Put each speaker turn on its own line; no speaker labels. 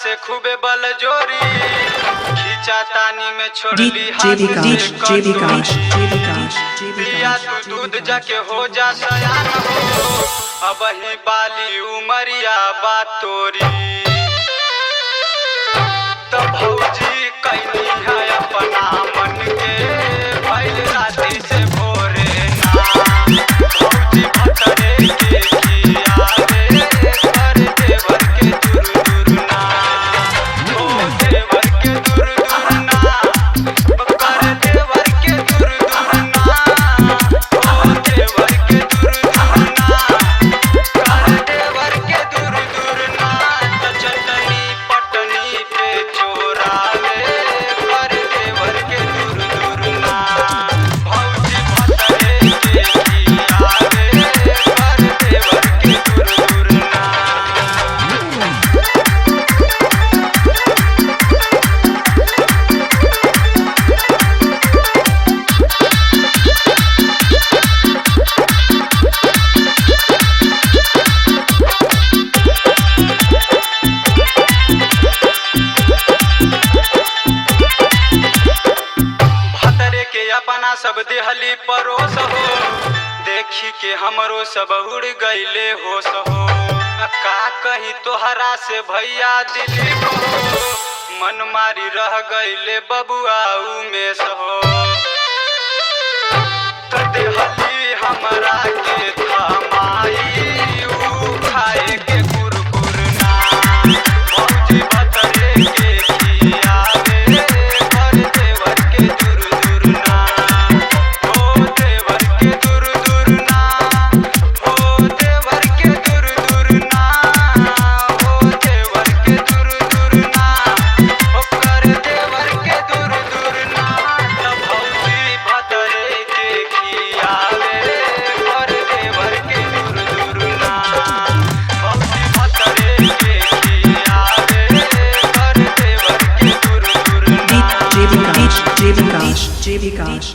से खूबे बल जोरी खींचा तानी में छोड़ी पिया तू दूध जाके हो जा सयान हो अब ही बाली उमरिया बात तोरी तो भौजी कैनी है अपना मन के भइल राती से भोरे ना भौजी भतरे के किया रे कर देवर के दूर दूर ना ओ देवर के दूर दूर ना कर देवर के दूर दूर ना ओ देवर के दूर दूर ना कर देवर के दूर दूर ना तो चटनी पटनी पे चोरा ले कर देवर के दूर दूर ना भौजी भतरे के किया रे कर देवर के दूर दूर ना। भतरे के अपना सब देहली परोस हो देखी के हमरो सब उड़ गईले होश हो का कही तोहरा से भैया दिलीप हो मन मारी रह गईले बबुआ उमेश हो तो देहली हमरा के थमाई ऊ खाए के कुरकुर ना भौजी भतरे के किया रे कर देवर के दूर दूर ना ओ देवर के दूर दूर ना ओ देवर के दूर दूर ना ओ देवर के दूर दूर ना ओ कर देवर के दूर दूर ना तो भौजी भतरे के किया रे कर देवर के दूर दूर ना भौजी भतरे के किया रे कर देवर के दूर दूर ना।
J Vikash